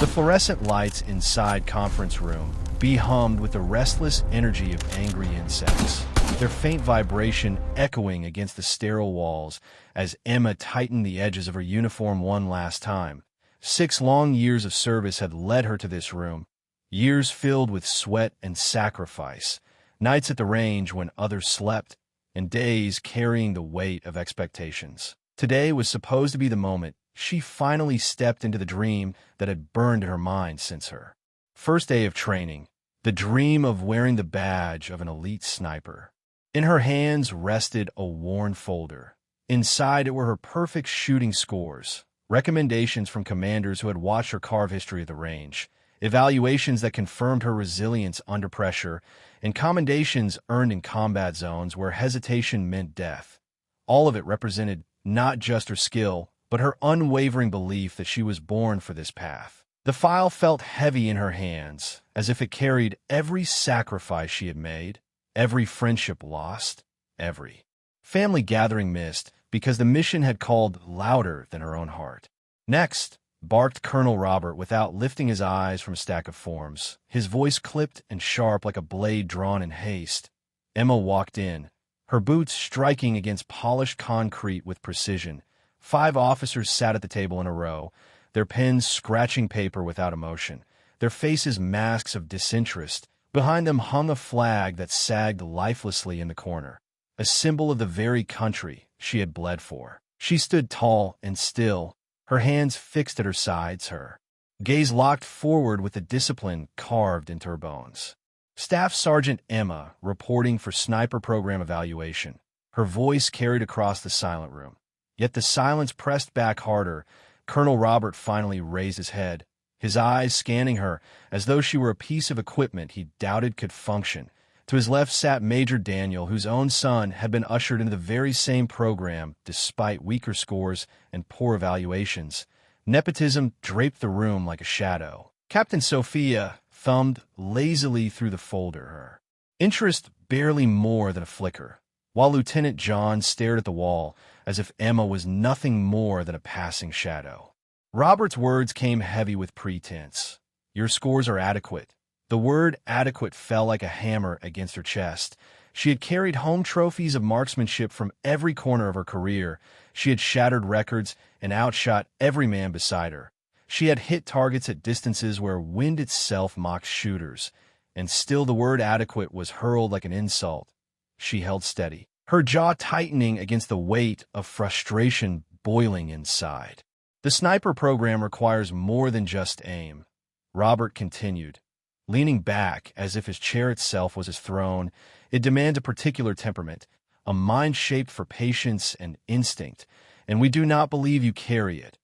The fluorescent lights inside conference room hummed with the restless energy of angry insects, their faint vibration echoing against the sterile walls as Emma tightened the edges of her uniform one last time. 6 long years of service had led her to this room, years filled with sweat and sacrifice, nights at the range when others slept, and days carrying the weight of expectations. Today was supposed to be the moment she finally stepped into the dream that had burned in her mind since her first day of training, the dream of wearing the badge of an elite sniper. In her hands rested a worn folder. Inside it were her perfect shooting scores, recommendations from commanders who had watched her carve history at the range, evaluations that confirmed her resilience under pressure, and commendations earned in combat zones where hesitation meant death. All of it represented not just her skill, but her unwavering belief that she was born for this path. The file felt heavy in her hands, as if it carried every sacrifice she had made, every friendship lost, every family gathering missed, because the mission had called louder than her own heart. "Next," barked Colonel Robert without lifting his eyes from a stack of forms, his voice clipped and sharp like a blade drawn in haste. Emma walked in, her boots striking against polished concrete with precision. 5 officers sat at the table in a row, their pens scratching paper without emotion, their faces masks of disinterest. Behind them hung a flag that sagged lifelessly in the corner, a symbol of the very country she had bled for. She stood tall and still, her hands fixed at her sides, her gaze locked forward with the discipline carved into her bones. Staff Sergeant Emma, reporting for Sniper Program Evaluation. Her voice carried across the silent room. Yet the silence pressed back harder. Colonel Robert finally raised his head, his eyes scanning her as though she were a piece of equipment he doubted could function. To his left sat Major Daniel, whose own son had been ushered into the very same program despite weaker scores and poor evaluations. Nepotism draped the room like a shadow. Captain Sophia thumbed lazily through the folder, her interest barely more than a flicker, while Lieutenant John stared at the wall as if Emma was nothing more than a passing shadow. Robert's words came heavy with pretense. "Your scores are adequate." The word adequate fell like a hammer against her chest. She had carried home trophies of marksmanship from every corner of her career. She had shattered records and outshot every man beside her. She had hit targets at distances where wind itself mocked shooters, and still the word adequate was hurled like an insult. She held steady, her jaw tightening against the weight of frustration boiling inside. "The sniper program requires more than just aim," Robert continued, leaning back as if his chair itself was his throne. "It demands a particular temperament, a mind shaped for patience and instinct, and we do not believe you carry it."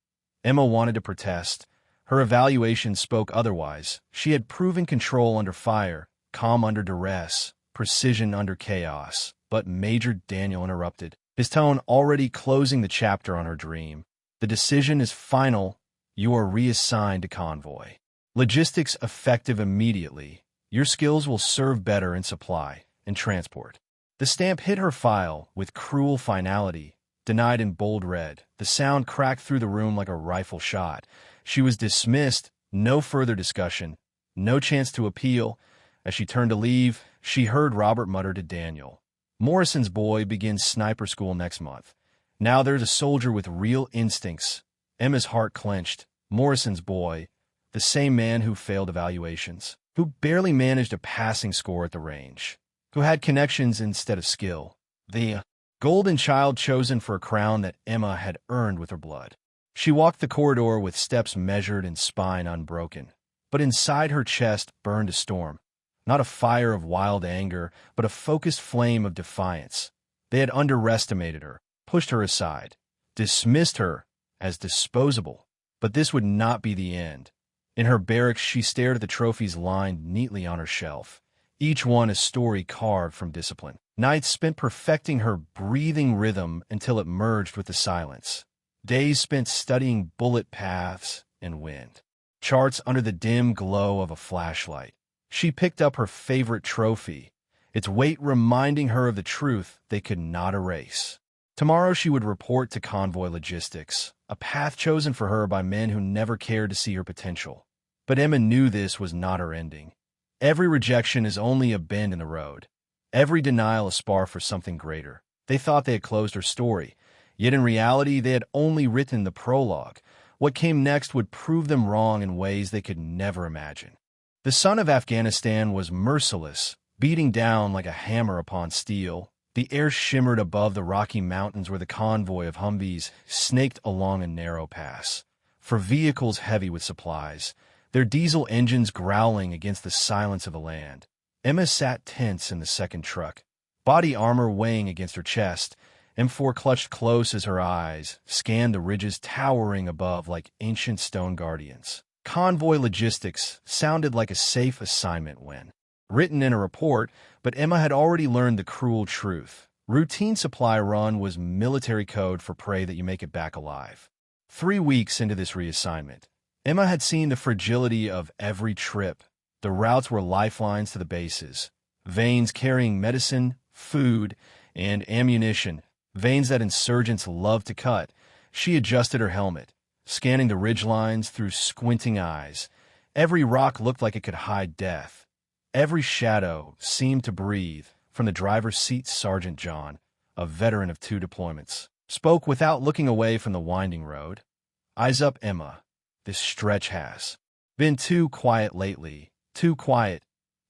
Emma wanted to protest. Her evaluation spoke otherwise. She had proven control under fire, calm under duress, precision under chaos. But Major Daniel interrupted, his tone already closing the chapter on her dream. "The decision is final. You are reassigned to convoy. Logistics effective immediately. Your skills will serve better in supply and transport." The stamp hit her file with cruel finality, denied in bold red. The sound cracked through the room like a rifle shot. She was dismissed, no further discussion, no chance to appeal. As she turned to leave, she heard Robert mutter to Daniel, "Morrison's boy begins sniper school next month. Now there's a soldier with real instincts." Emma's heart clenched. Morrison's boy, the same man who failed evaluations, who barely managed a passing score at the range, who had connections instead of skill. The golden child chosen for a crown that Emma had earned with her blood. She walked the corridor with steps measured and spine unbroken. But inside her chest burned a storm. Not a fire of wild anger, but a focused flame of defiance. They had underestimated her, pushed her aside, dismissed her as disposable. But this would not be the end. In her barracks, she stared at the trophies lined neatly on her shelf, each one a story carved from discipline. Nights spent perfecting her breathing rhythm until it merged with the silence. Days spent studying bullet paths and wind. Charts under the dim glow of a flashlight. She picked up her favorite trophy, its weight reminding her of the truth they could not erase. Tomorrow she would report to convoy logistics, a path chosen for her by men who never cared to see her potential. But Emma knew this was not her ending. Every rejection is only a bend in the road. Every denial a spar for something greater. They thought they had closed her story, yet in reality they had only written the prologue. What came next would prove them wrong in ways they could never imagine. The sun of Afghanistan was merciless, beating down like a hammer upon steel. The air shimmered above the Rocky Mountains where the convoy of Humvees snaked along a narrow pass. For vehicles heavy with supplies, their diesel engines growling against the silence of the land. Emma sat tense in the second truck, body armor weighing against her chest. M4 clutched close as her eyes scanned the ridges towering above like ancient stone guardians. Convoy logistics sounded like a safe assignment when written in a report, but Emma had already learned the cruel truth. Routine supply run was military code for pray that you make it back alive. 3 weeks into this reassignment, Emma had seen the fragility of every trip. The routes were lifelines to the bases, veins carrying medicine, food, and ammunition, veins that insurgents loved to cut. She adjusted her helmet, scanning the ridgelines through squinting eyes. Every rock looked like it could hide death. Every shadow seemed to breathe. From the driver's seat, Sergeant John, a veteran of 2 deployments, spoke without looking away from the winding road. "Eyes up, Emma. This stretch has been too quiet lately. Too quiet."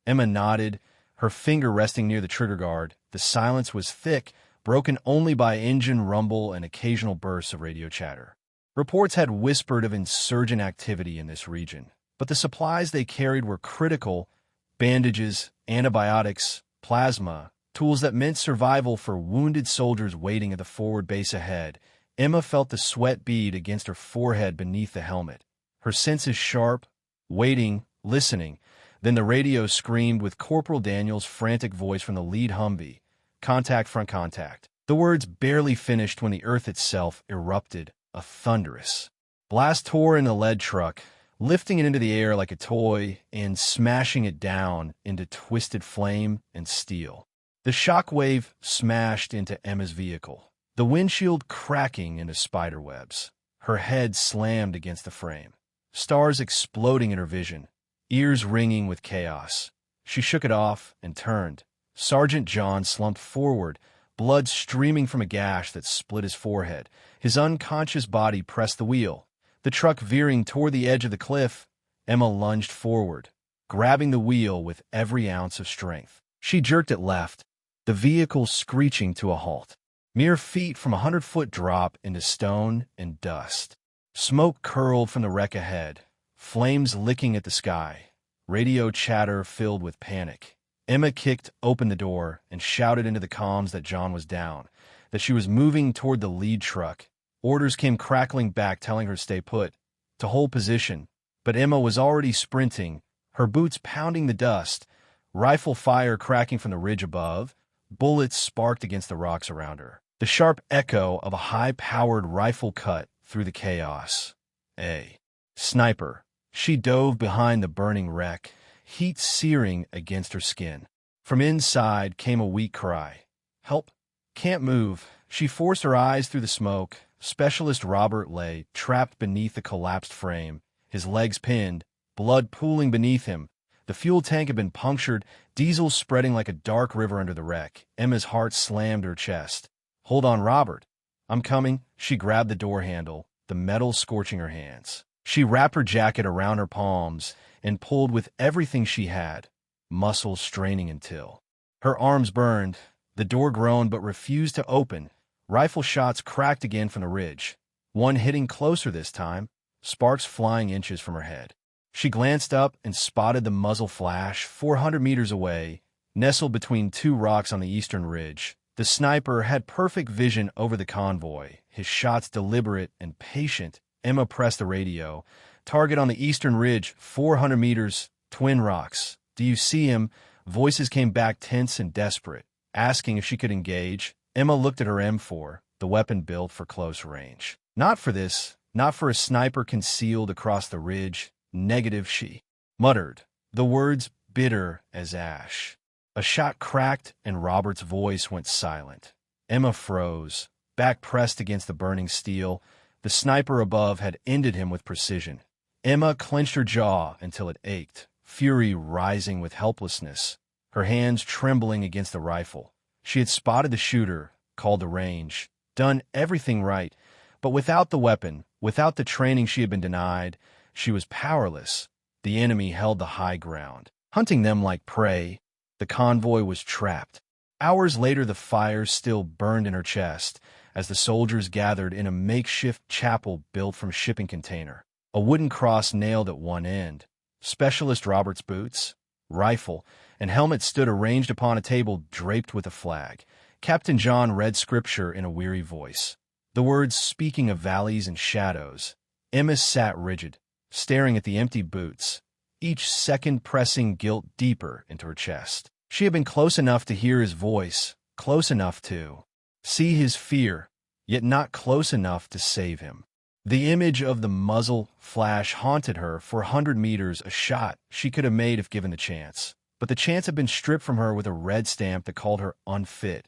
Emma nodded, her finger resting near the trigger guard. The silence was thick, broken only by engine rumble and occasional bursts of radio chatter. Reports had whispered of insurgent activity in this region, but the supplies they carried were critical: bandages, antibiotics, plasma, tools that meant survival for wounded soldiers waiting at the forward base ahead. Emma felt the sweat bead against her forehead beneath the helmet. Her senses sharp, waiting, listening. Then the radio screamed with Corporal Daniel's frantic voice from the lead Humvee. "Contact, front contact." The words barely finished when the earth itself erupted, a thunderous blast tore in the lead truck, lifting it into the air like a toy and smashing it down into twisted flame and steel. The shockwave smashed into Emma's vehicle, the windshield cracking into spiderwebs. Her head slammed against the frame, stars exploding in her vision, ears ringing with chaos. She shook it off and turned. Sergeant John slumped forward, blood streaming from a gash that split his forehead. His unconscious body pressed the wheel. The truck veering toward the edge of the cliff, Emma lunged forward, grabbing the wheel with every ounce of strength. She jerked it left, the vehicle screeching to a halt. Mere feet from a 100-foot drop into stone and dust. Smoke curled from the wreck ahead, flames licking at the sky. Radio chatter filled with panic. Emma kicked open the door and shouted into the comms that John was down, that she was moving toward the lead truck. Orders came crackling back telling her to stay put, to hold position. But Emma was already sprinting, her boots pounding the dust, rifle fire cracking from the ridge above. Bullets sparked against the rocks around her. The sharp echo of a high-powered rifle cut through the chaos. A sniper. She dove behind the burning wreck, heat searing against her skin. From inside came a weak cry. "Help! Can't move." She forced her eyes through the smoke. Specialist Robert lay, trapped beneath the collapsed frame, his legs pinned, blood pooling beneath him. The fuel tank had been punctured, diesel spreading like a dark river under the wreck. Emma's heart slammed her chest. "Hold on, Robert. I'm coming." She grabbed the door handle, the metal scorching her hands. She wrapped her jacket around her palms and pulled with everything she had, muscles straining until her arms burned. The door groaned but refused to open. Rifle shots cracked again from the ridge, one hitting closer this time, sparks flying inches from her head. She glanced up and spotted the muzzle flash 400 meters away, nestled between 2 rocks on the eastern ridge. The sniper had perfect vision over the convoy, his shots deliberate and patient. Emma pressed the radio. "Target on the eastern ridge, 400 meters, Twin Rocks. Do you see him?" Voices came back tense and desperate, asking if she could engage. Emma looked at her M4, the weapon built for close range. "Not for this, not for a sniper concealed across the ridge. Negative," she muttered, the words bitter as ash. A shot cracked and Robert's voice went silent. Emma froze, back pressed against the burning steel. The sniper above had ended him with precision. Emma clenched her jaw until it ached, fury rising with helplessness, her hands trembling against the rifle. She had spotted the shooter, called the range, done everything right, but without the weapon, without the training she had been denied, she was powerless. The enemy held the high ground, hunting them like prey. The convoy was trapped. Hours later, the fire still burned in her chest as the soldiers gathered in a makeshift chapel built from a shipping container. A wooden cross nailed at one end. Specialist Robert's boots, rifle, and helmet stood arranged upon a table draped with a flag. Captain John read scripture in a weary voice, the words speaking of valleys and shadows. Emma sat rigid, staring at the empty boots, each second pressing guilt deeper into her chest. She had been close enough to hear his voice, close enough to see his fear, yet not close enough to save him. The image of the muzzle flash haunted her. For 100 meters, a shot she could have made if given the chance. But the chance had been stripped from her with a red stamp that called her unfit.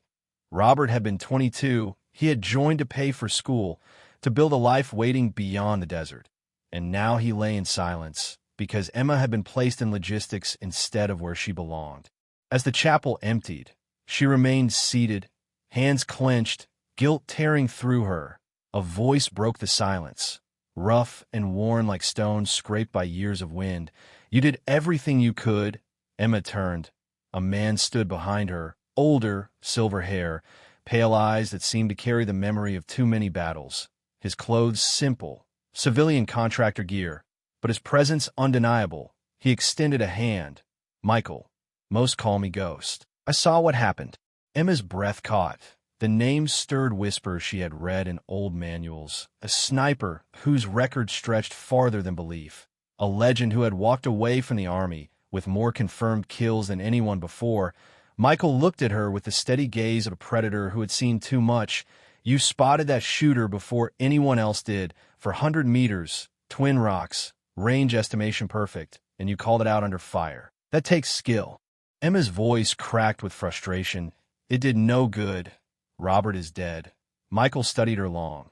Robert had been 22. He had joined to pay for school, to build a life waiting beyond the desert. And now he lay in silence, because Emma had been placed in logistics instead of where she belonged. As the chapel emptied, she remained seated, hands clenched, guilt tearing through her. A voice broke the silence, rough and worn like stones scraped by years of wind. "You did everything you could." Emma turned. A man stood behind her, older, silver hair, pale eyes that seemed to carry the memory of too many battles. His clothes simple, civilian contractor gear, but his presence undeniable. He extended a hand. "Michael. Most call me Ghost. I saw what happened." Emma's breath caught. The name stirred whispers she had read in old manuals. A sniper whose record stretched farther than belief. A legend who had walked away from the army with more confirmed kills than anyone before. Michael looked at her with the steady gaze of a predator who had seen too much. "You spotted that shooter before anyone else did. For 100 meters, Twin Rocks, range estimation perfect, and you called it out under fire. That takes skill." Emma's voice cracked with frustration. "It did no good. Robert is dead." Michael studied her long,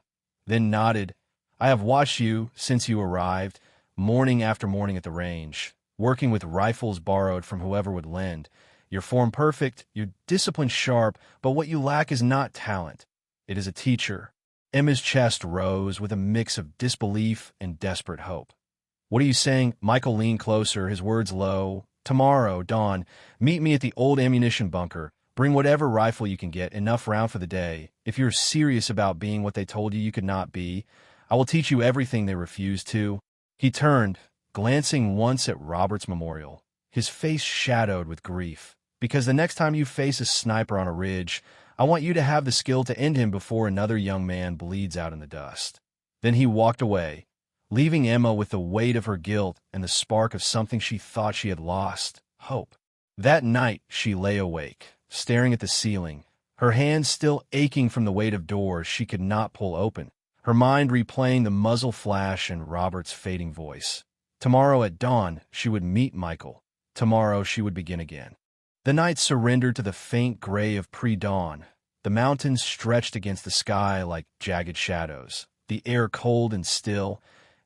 then nodded. "I have watched you since you arrived, morning after morning at the range, working with rifles borrowed from whoever would lend. Your form perfect, your discipline sharp, but what you lack is not talent. It is a teacher." Emma's chest rose with a mix of disbelief and desperate hope. "What are you saying?" Michael leaned closer, his words low. "Tomorrow, dawn, meet me at the old ammunition bunker. Bring whatever rifle you can get, enough round for the day. If you're serious about being what they told you could not be, I will teach you everything they refused to." He turned, glancing once at Robert's memorial, his face shadowed with grief. "Because the next time you face a sniper on a ridge, I want you to have the skill to end him before another young man bleeds out in the dust." Then he walked away, leaving Emma with the weight of her guilt and the spark of something she thought she had lost, hope. That night she lay awake, staring at the ceiling, her hands still aching from the weight of doors she could not pull open, her mind replaying the muzzle flash and Robert's fading voice. Tomorrow at dawn, she would meet Michael. Tomorrow she would begin again. The night surrendered to the faint gray of pre-dawn. The mountains stretched against the sky like jagged shadows, the air cold and still.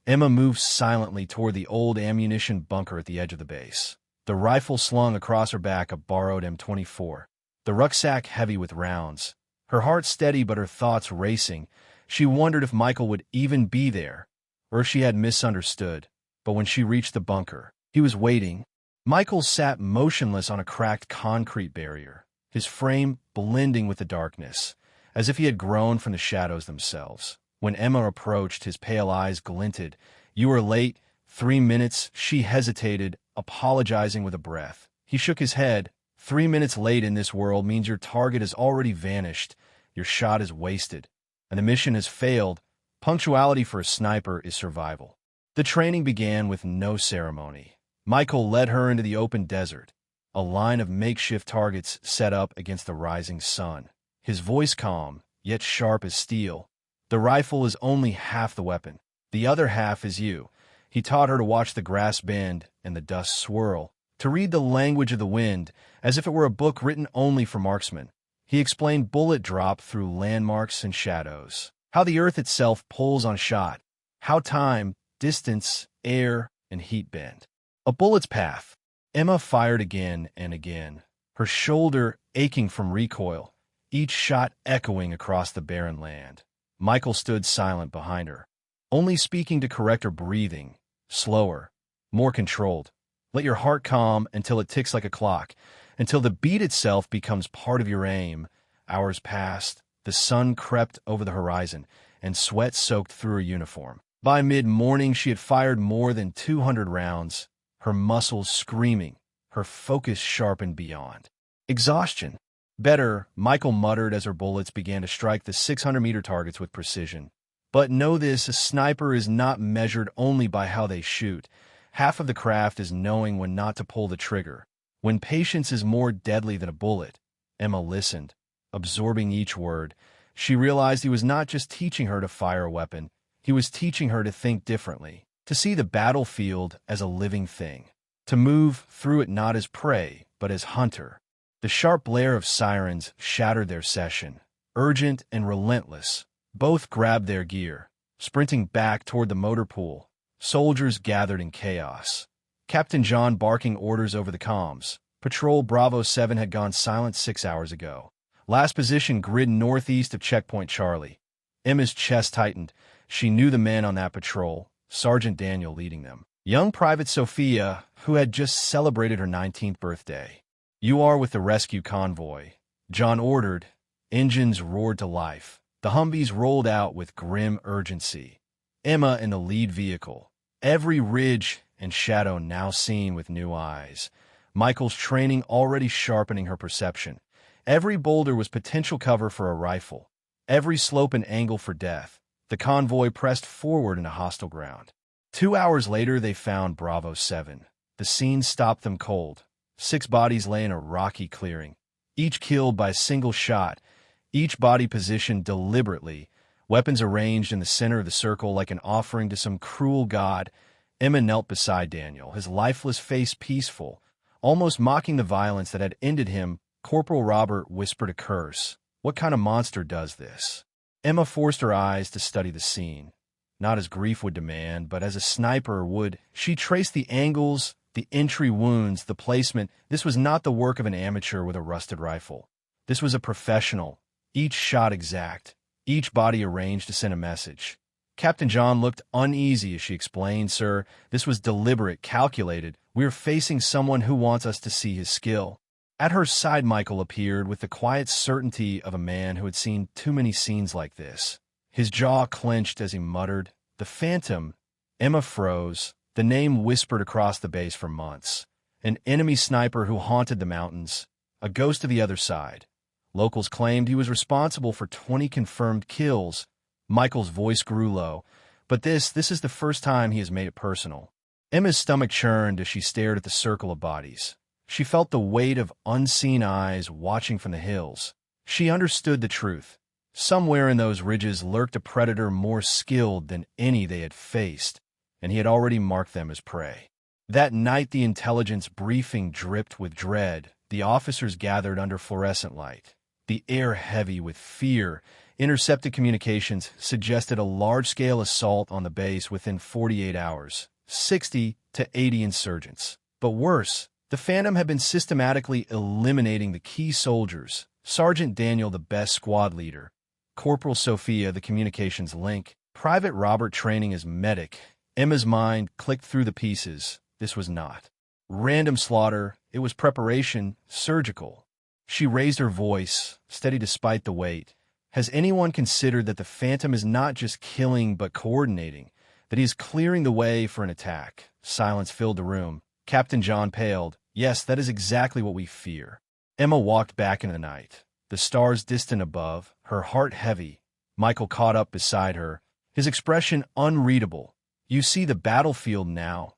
Emma moved silently toward the old ammunition bunker at the edge of the base. The rifle slung across her back, a borrowed M24. The rucksack heavy with rounds. Her heart steady but her thoughts racing. She wondered if Michael would even be there, or if she had misunderstood. But when she reached the bunker, he was waiting. Michael sat motionless on a cracked concrete barrier, his frame blending with the darkness, as if he had grown from the shadows themselves. When Emma approached, his pale eyes glinted. "You are late. 3 minutes." She hesitated, apologizing with a breath. He shook his head. 3 minutes late in this world means your target has already vanished, your shot is wasted, and the mission has failed. Punctuality for a sniper is survival. The training began with no ceremony. Michael led her into the open desert, a line of makeshift targets set up against the rising sun. His voice calm, yet sharp as steel. "The rifle is only half the weapon. The other half is you." He taught her to watch the grass bend and the dust swirl, to read the language of the wind as if it were a book written only for marksmen. He explained bullet drop through landmarks and shadows, how the earth itself pulls on shot, how time, distance, air, and heat bend. A bullet's path. Emma fired again and again, her shoulder aching from recoil, each shot echoing across the barren land. Michael stood silent behind her, only speaking to correct her breathing, slower, more controlled. Let your heart calm until it ticks like a clock, until the beat itself becomes part of your aim. Hours passed, the sun crept over the horizon, and sweat soaked through her uniform. By mid-morning, she had fired more than 200 rounds, her muscles screaming, her focus sharpened beyond exhaustion. Better, Michael muttered as her bullets began to strike the 600-meter targets with precision. But know this, a sniper is not measured only by how they shoot. Half of the craft is knowing when not to pull the trigger, when patience is more deadly than a bullet. Emma listened, absorbing each word. She realized he was not just teaching her to fire a weapon, he was teaching her to think differently, to see the battlefield as a living thing, to move through it not as prey, but as hunter. The sharp blare of sirens shattered their session. Urgent and relentless, both grabbed their gear, sprinting back toward the motor pool. Soldiers gathered in chaos. Captain John barking orders over the comms. Patrol Bravo 7 had gone silent 6 hours ago. Last position grid northeast of Checkpoint Charlie. Emma's chest tightened. She knew the men on that patrol, Sergeant Daniel leading them. Young Private Sophia, who had just celebrated her 19th birthday. You are with the rescue convoy, John ordered. Engines roared to life. The Humvees rolled out with grim urgency. Emma in the lead vehicle, every ridge and shadow now seen with new eyes. Michael's training already sharpening her perception. Every boulder was potential cover for a rifle, every slope an angle for death. The convoy pressed forward into hostile ground. 2 hours later, they found Bravo 7. The scene stopped them cold. 6 bodies lay in a rocky clearing, each killed by a single shot, each body positioned deliberately, weapons arranged in the center of the circle like an offering to some cruel god. Emma knelt beside Daniel, his lifeless face peaceful, almost mocking the violence that had ended him. Corporal Robert whispered a curse. What kind of monster does this? Emma forced her eyes to study the scene, not as grief would demand, but as a sniper would. She traced the angles, the entry wounds, the placement. This was not the work of an amateur with a rusted rifle. This was a professional, each shot exact, each body arranged to send a message. Captain John looked uneasy as she explained, "Sir, this was deliberate, calculated. We're facing someone who wants us to see his skill." At her side, Michael appeared with the quiet certainty of a man who had seen too many scenes like this. His jaw clenched as he muttered, "The Phantom." Emma froze. The name whispered across the base for months. An enemy sniper who haunted the mountains. A ghost of the other side. Locals claimed he was responsible for 20 confirmed kills. Michael's voice grew low. But this is the first time he has made it personal. Emma's stomach churned as she stared at the circle of bodies. She felt the weight of unseen eyes watching from the hills. She understood the truth. Somewhere in those ridges lurked a predator more skilled than any they had faced, and he had already marked them as prey. That night the intelligence briefing dripped with dread. The officers gathered under fluorescent light. The air heavy with fear. Intercepted communications suggested a large-scale assault on the base within 48 hours. 60 to 80 insurgents. But worse, the Phantom had been systematically eliminating the key soldiers. Sergeant Daniel, the best squad leader. Corporal Sophia, the communications link. Private Robert training as medic. Emma's mind clicked through the pieces. This was not random slaughter. It was preparation, surgical. She raised her voice, steady despite the weight. Has anyone considered that the Phantom is not just killing but coordinating, that he is clearing the way for an attack? Silence filled the room. Captain John paled. Yes, that is exactly what we fear. Emma walked back into the night, the stars distant above, her heart heavy. Michael caught up beside her, his expression unreadable. You see the battlefield now,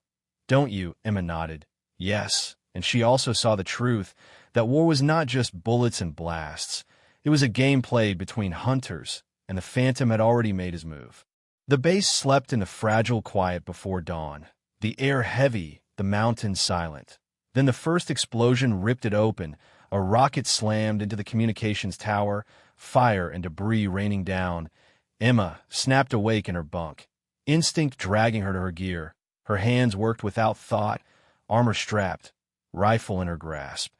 don't you? Emma nodded. Yes, and she also saw the truth, that war was not just bullets and blasts. It was a game played between hunters, and the Phantom had already made his move. The base slept in the fragile quiet before dawn, the air heavy, the mountains silent. Then the first explosion ripped it open. A rocket slammed into the communications tower, fire and debris raining down. Emma snapped awake in her bunk. instinct dragging her to her gear. Her hands worked without thought, armor strapped, rifle in her grasp.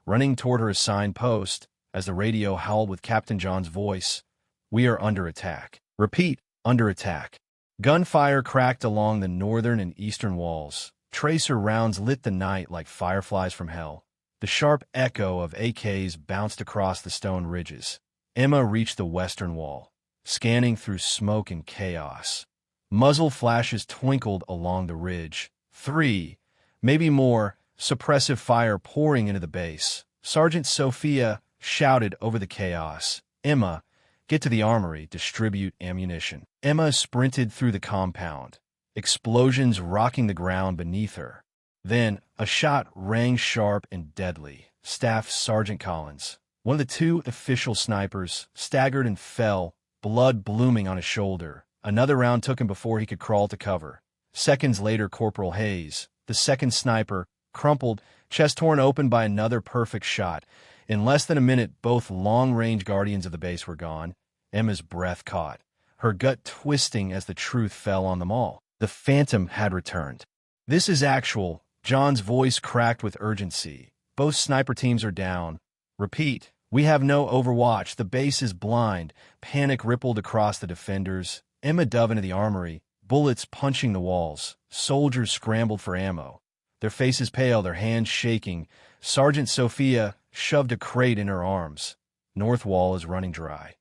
Running toward her assigned post, as the radio howled with Captain John's voice, "We are under attack. Repeat, under attack." Gunfire cracked along the northern and eastern walls. Tracer rounds lit the night like fireflies from hell. The sharp echo of AKs bounced across the stone ridges. Emma reached the western wall, scanning through smoke and chaos. Muzzle flashes twinkled along the ridge. 3, maybe more, suppressive fire pouring into the base. Sergeant Sophia shouted over the chaos, "Emma, get to the armory, distribute ammunition." Emma sprinted through the compound, explosions rocking the ground beneath her. Then, a shot rang sharp and deadly. Staff Sergeant Collins, one of the 2 official snipers, staggered and fell, blood blooming on his shoulder. Another round took him before he could crawl to cover. Seconds later, Corporal Hayes, the 2nd sniper, crumpled, chest torn open by another perfect shot. In less than a minute, both long-range guardians of the base were gone. Emma's breath caught, her gut twisting as the truth fell on them all. The Phantom had returned. "This is actual." John's voice cracked with urgency. "Both sniper teams are down. Repeat, we have no overwatch. The base is blind." Panic rippled across the defenders. Emma dove into the armory, bullets punching the walls. Soldiers scrambled for ammo, their faces pale, their hands shaking. Sergeant Sophia shoved a crate in her arms. "North wall is running dry.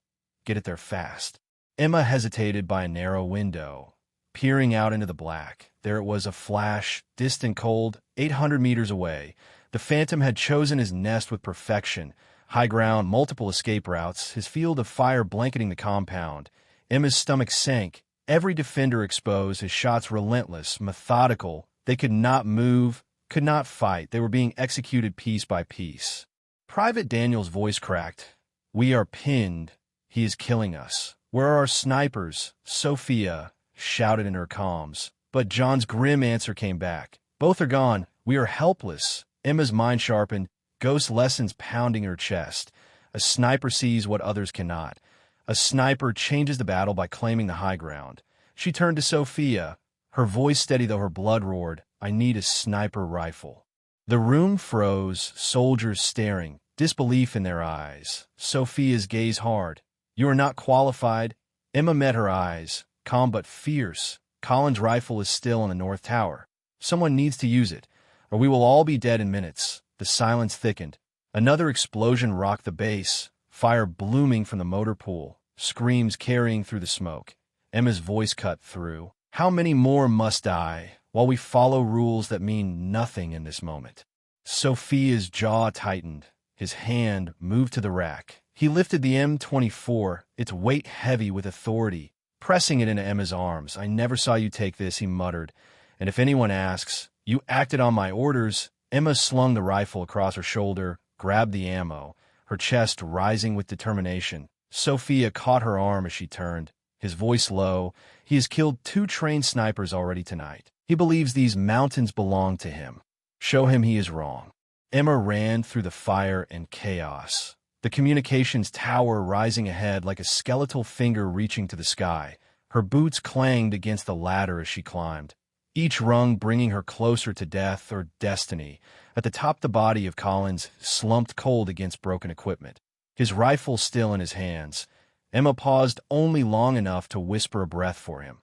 Get it there fast." Emma hesitated by a narrow window, peering out into the black. There it was, a flash, distant cold, 800 meters away. The Phantom had chosen his nest with perfection. High ground, multiple escape routes, his field of fire blanketing the compound. Emma's stomach sank, every defender exposed, his shots relentless, methodical. They could not move, could not fight. They were being executed piece by piece. Private Daniel's voice cracked. "We are pinned. He is killing us. Where are our snipers?" Sophia shouted in her comms. But John's grim answer came back. "Both are gone. We are helpless." Emma's mind sharpened, ghost lessons pounding her chest. A sniper sees what others cannot. A sniper changes the battle by claiming the high ground. She turned to Sophia, her voice steady though her blood roared, "I need a sniper rifle." The room froze, soldiers staring, disbelief in their eyes. Sophia's gaze hard. "You are not qualified." Emma met her eyes, calm but fierce. "Collins' rifle is still on the north tower. Someone needs to use it, or we will all be dead in minutes." The silence thickened. Another explosion rocked the base, fire blooming from the motor pool, screams carrying through the smoke. Emma's voice cut through. "How many more must die while we follow rules that mean nothing in this moment?" Sophia's jaw tightened. His hand moved to the rack. He lifted the M24, its weight heavy with authority, pressing it into Emma's arms. "I never saw you take this," he muttered. "And if anyone asks, you acted on my orders." Emma slung the rifle across her shoulder, grabbed the ammo, her chest rising with determination. Sophia caught her arm as she turned, his voice low. "He has killed 2 trained snipers already tonight. He believes these mountains belong to him. Show him he is wrong." Emma ran through the fire and chaos, the communications tower rising ahead like a skeletal finger reaching to the sky. Her boots clanged against the ladder as she climbed, each rung bringing her closer to death or destiny. At the top, the body of Collins slumped cold against broken equipment, his rifle still in his hands. Emma paused only long enough to whisper a breath for him.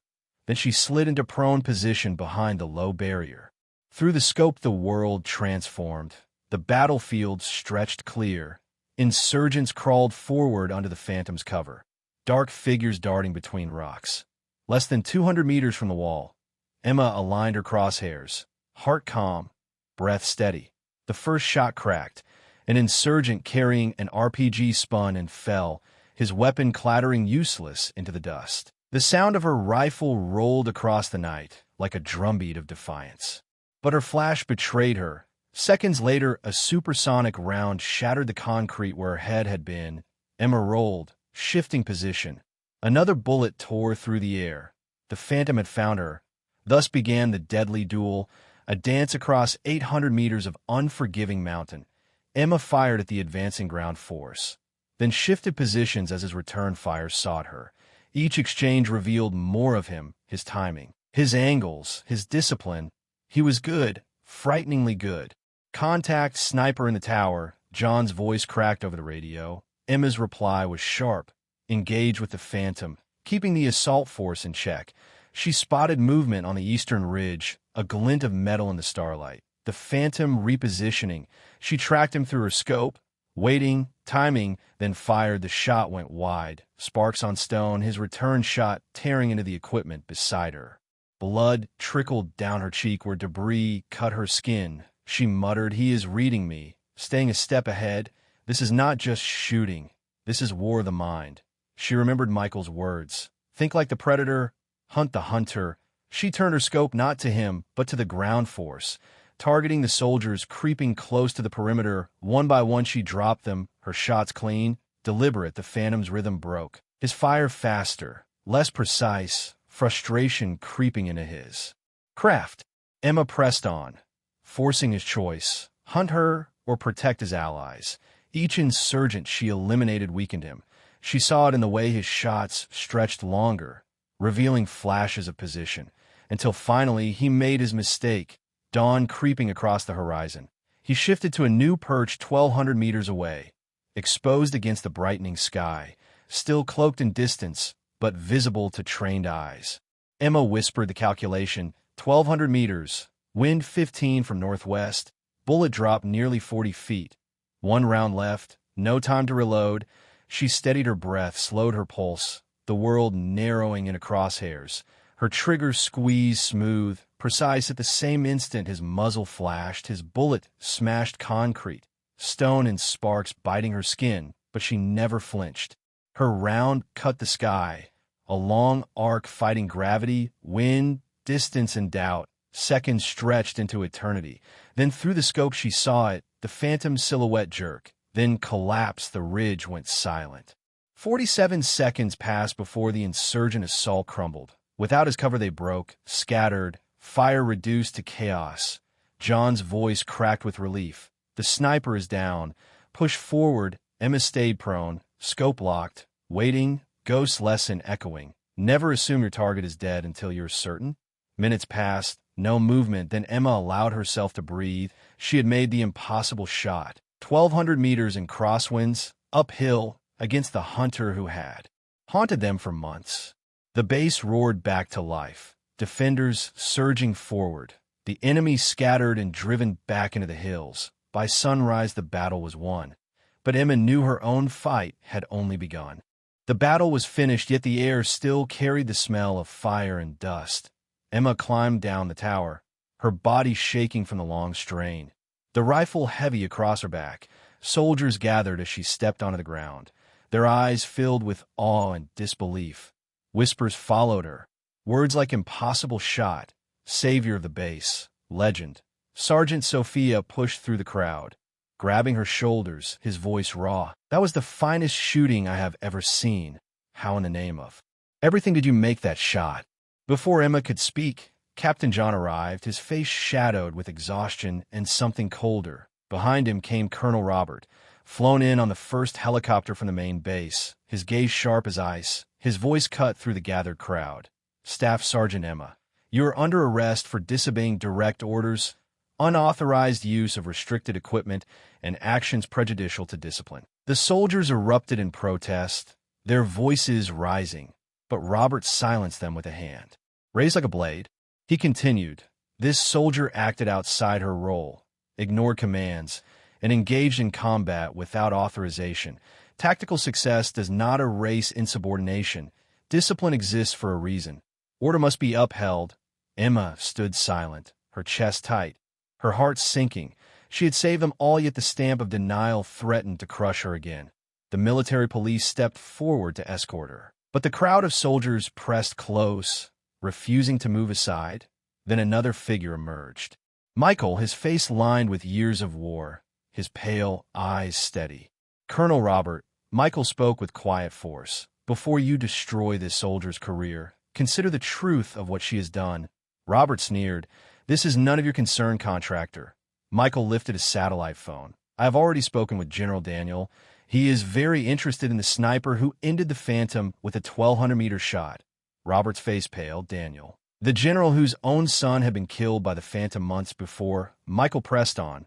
Then she slid into prone position behind the low barrier. Through the scope, the world transformed. The battlefield stretched clear. Insurgents crawled forward under the Phantom's cover, dark figures darting between rocks. Less than 200 meters from the wall, Emma aligned her crosshairs, heart calm, breath steady. The first shot cracked. An insurgent carrying an RPG spun and fell, his weapon clattering useless into the dust. The sound of her rifle rolled across the night like a drumbeat of defiance. But her flash betrayed her. Seconds later, a supersonic round shattered the concrete where her head had been. Emma rolled, shifting position. Another bullet tore through the air. The Phantom had found her. Thus began the deadly duel, a dance across 800 meters of unforgiving mountain. Emma fired at the advancing ground force, then shifted positions as his return fire sought her. Each exchange revealed more of him, his timing, his angles, his discipline. He was good, frighteningly good. Contact, sniper in the tower. John's voice cracked over the radio. Emma's reply was sharp. Engage with the Phantom, keeping the assault force in check. She spotted movement on the eastern ridge, a glint of metal in the starlight. The Phantom repositioning. She tracked him through her scope, waiting, timing, then fired. The shot went wide. Sparks on stone, his return shot tearing into the equipment beside her. Blood trickled down her cheek where debris cut her skin. She muttered, "He is reading me." Staying a step ahead, this is not just shooting. This is war of the mind. She remembered Michael's words. Think like the predator, hunt the hunter. She turned her scope not to him, but to the ground force. Targeting the soldiers creeping close to the perimeter, one by one she dropped them, her shots clean, deliberate. The Phantom's rhythm broke. His fire faster, less precise, frustration creeping into his craft. Emma pressed on, forcing his choice, hunt her or protect his allies. Each insurgent she eliminated weakened him. She saw it in the way his shots stretched longer, revealing flashes of position, until finally he made his mistake, dawn creeping across the horizon. He shifted to a new perch 1,200 meters away, exposed against the brightening sky, still cloaked in distance, but visible to trained eyes. Emma whispered the calculation, 1,200 meters, wind 15 from northwest, bullet drop nearly 40 feet. One round left, no time to reload. She steadied her breath, slowed her pulse, the world narrowing into crosshairs. Her trigger squeezed smooth, precise. At the same instant his muzzle flashed, his bullet smashed concrete, stone and sparks biting her skin, but she never flinched. Her round cut the sky, a long arc fighting gravity, wind, distance, and doubt. Seconds stretched into eternity. Then through the scope she saw it, the Phantom silhouette jerk, then collapse. The ridge went silent. 47 seconds passed before the insurgent assault crumbled. Without his cover they broke, scattered, fire reduced to chaos. John's voice cracked with relief. The sniper is down. Push forward. Emma stayed prone, scope locked, waiting, ghost lesson echoing. Never assume your target is dead until you're certain. Minutes passed, no movement. Then Emma allowed herself to breathe. She had made the impossible shot. 1,200 meters in crosswinds, uphill, against the hunter who had haunted them for months. The base roared back to life, defenders surging forward, the enemy scattered and driven back into the hills. By sunrise the battle was won, but Emma knew her own fight had only begun. The battle was finished, yet the air still carried the smell of fire and dust. Emma climbed down the tower, her body shaking from the long strain, the rifle heavy across her back. Soldiers gathered as she stepped onto the ground, their eyes filled with awe and disbelief. Whispers followed her, words like impossible shot, savior of the base, legend. Sergeant Sophia pushed through the crowd, grabbing her shoulders, his voice raw. "That was the finest shooting I have ever seen. How in the name of everything did you make that shot?" Before Emma could speak, Captain John arrived, his face shadowed with exhaustion and something colder. Behind him came Colonel Robert, flown in on the first helicopter from the main base, his gaze sharp as ice, his voice cut through the gathered crowd. "Staff Sergeant Emma, you are under arrest for disobeying direct orders, unauthorized use of restricted equipment, and actions prejudicial to discipline." The soldiers erupted in protest, their voices rising, but Robert silenced them with a hand raised like a blade. He continued, "This soldier acted outside her role, ignored commands, and engaged in combat without authorization. Tactical success does not erase insubordination. Discipline exists for a reason. Order must be upheld." Emma stood silent, her chest tight, her heart sinking. She had saved them all, yet the stamp of denial threatened to crush her again. The military police stepped forward to escort her, but the crowd of soldiers pressed close, refusing to move aside. Then another figure emerged. Michael, his face lined with years of war, his pale eyes steady. "Colonel Robert," Michael spoke with quiet force, "before you destroy this soldier's career, consider the truth of what she has done." Robert sneered, "This is none of your concern, contractor." Michael lifted a satellite phone. "I have already spoken with General Daniel. He is very interested in the sniper who ended the Phantom with a 1,200-meter shot. Robert's face pale, Daniel. The general whose own son had been killed by the Phantom months before, Michael pressed on.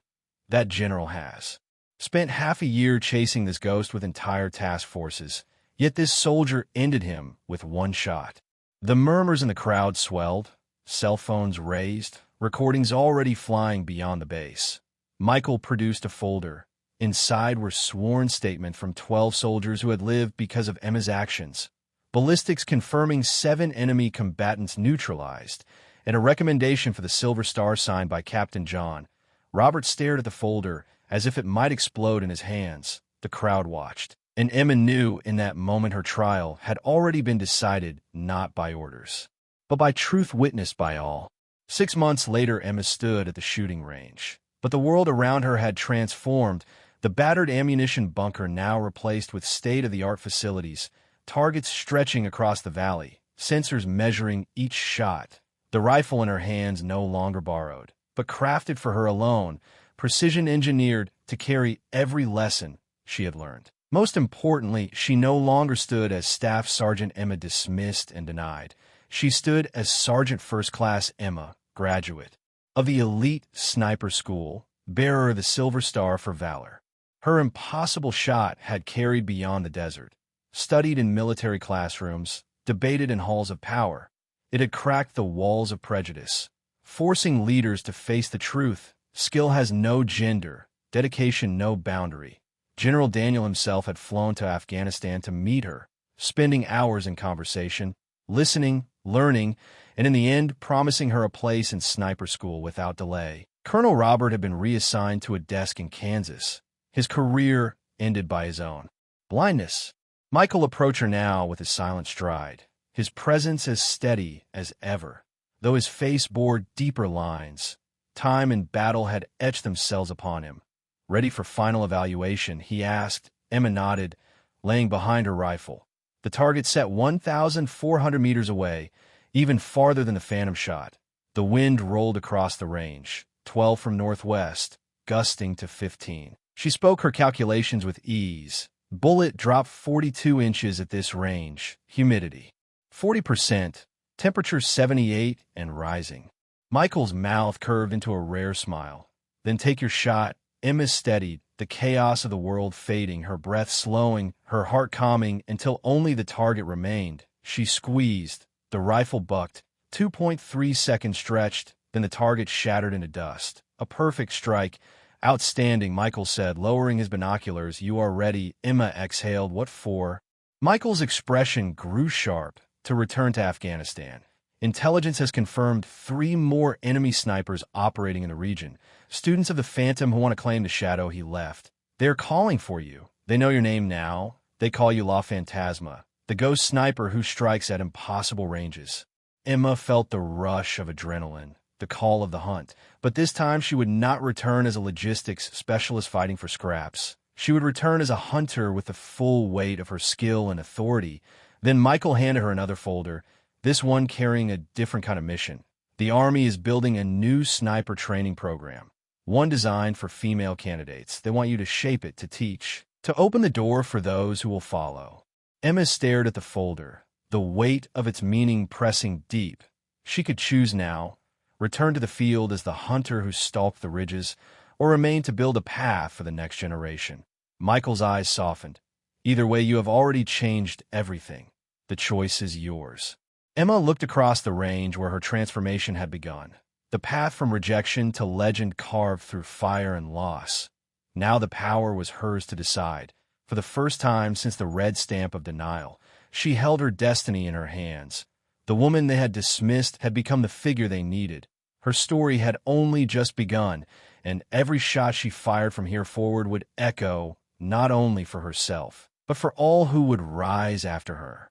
That general has spent half a year chasing this ghost with entire task forces, yet this soldier ended him with one shot. The murmurs in the crowd swelled, cell phones raised, recordings already flying beyond the base. Michael produced a folder. Inside were sworn statements from 12 soldiers who had lived because of Emma's actions, ballistics confirming 7 enemy combatants neutralized, and a recommendation for the Silver Star signed by Captain John. Robert stared at the folder as if it might explode in his hands. The crowd watched, and Emma knew in that moment her trial had already been decided not by orders, but by truth witnessed by all. 6 months later, Emma stood at the shooting range, but the world around her had transformed. The battered ammunition bunker now replaced with state-of-the-art facilities, targets stretching across the valley, sensors measuring each shot. The rifle in her hands no longer borrowed, but crafted for her alone, precision-engineered to carry every lesson she had learned. Most importantly, she no longer stood as Staff Sergeant Emma dismissed and denied. She stood as Sergeant First Class Emma, graduate of the elite sniper school, bearer of the Silver Star for Valor. Her impossible shot had carried beyond the desert, studied in military classrooms, debated in halls of power. It had cracked the walls of prejudice, forcing leaders to face the truth. Skill has no gender, dedication no boundary. General Daniel himself had flown to Afghanistan to meet her, spending hours in conversation, listening, learning, and in the end promising her a place in sniper school without delay. Colonel Robert had been reassigned to a desk in Kansas, his career ended by his own blindness. Michael approached her now with his silent stride, his presence as steady as ever, though his face bore deeper lines. Time and battle had etched themselves upon him. Ready for final evaluation, he asked. Emma nodded, laying behind her rifle. The target set 1,400 meters away, even farther than the Phantom shot. The wind rolled across the range, 12 from northwest, gusting to 15. She spoke her calculations with ease. Bullet dropped 42 inches at this range. Humidity 40%. Temperature 78 and rising. Michael's mouth curved into a rare smile. Then take your shot. Emma steadied, the chaos of the world fading, her breath slowing, her heart calming until only the target remained. She squeezed. The rifle bucked. 2.3 seconds stretched. Then the target shattered into dust. A perfect strike. Outstanding, Michael said, lowering his binoculars. You are ready. Emma exhaled. What for? Michael's expression grew sharp. To return to Afghanistan. Intelligence has confirmed 3 more enemy snipers operating in the region. Students of the Phantom who want to claim the shadow he left. They're calling for you. They know your name now. They call you La Fantasma, the ghost sniper who strikes at impossible ranges. Emma felt the rush of adrenaline, the call of the hunt. But this time she would not return as a logistics specialist fighting for scraps. She would return as a hunter with the full weight of her skill and authority. Then Michael handed her another folder, this one carrying a different kind of mission. The Army is building a new sniper training program, one designed for female candidates. They want you to shape it to teach, to open the door for those who will follow. Emma stared at the folder, the weight of its meaning pressing deep. She could choose now, return to the field as the hunter who stalked the ridges, or remain to build a path for the next generation. Michael's eyes softened. Either way, you have already changed everything. The choice is yours. Emma looked across the range where her transformation had begun. The path from rejection to legend carved through fire and loss. Now the power was hers to decide. For the first time since the red stamp of denial, she held her destiny in her hands. The woman they had dismissed had become the figure they needed. Her story had only just begun, and every shot she fired from here forward would echo not only for herself, but for all who would rise after her.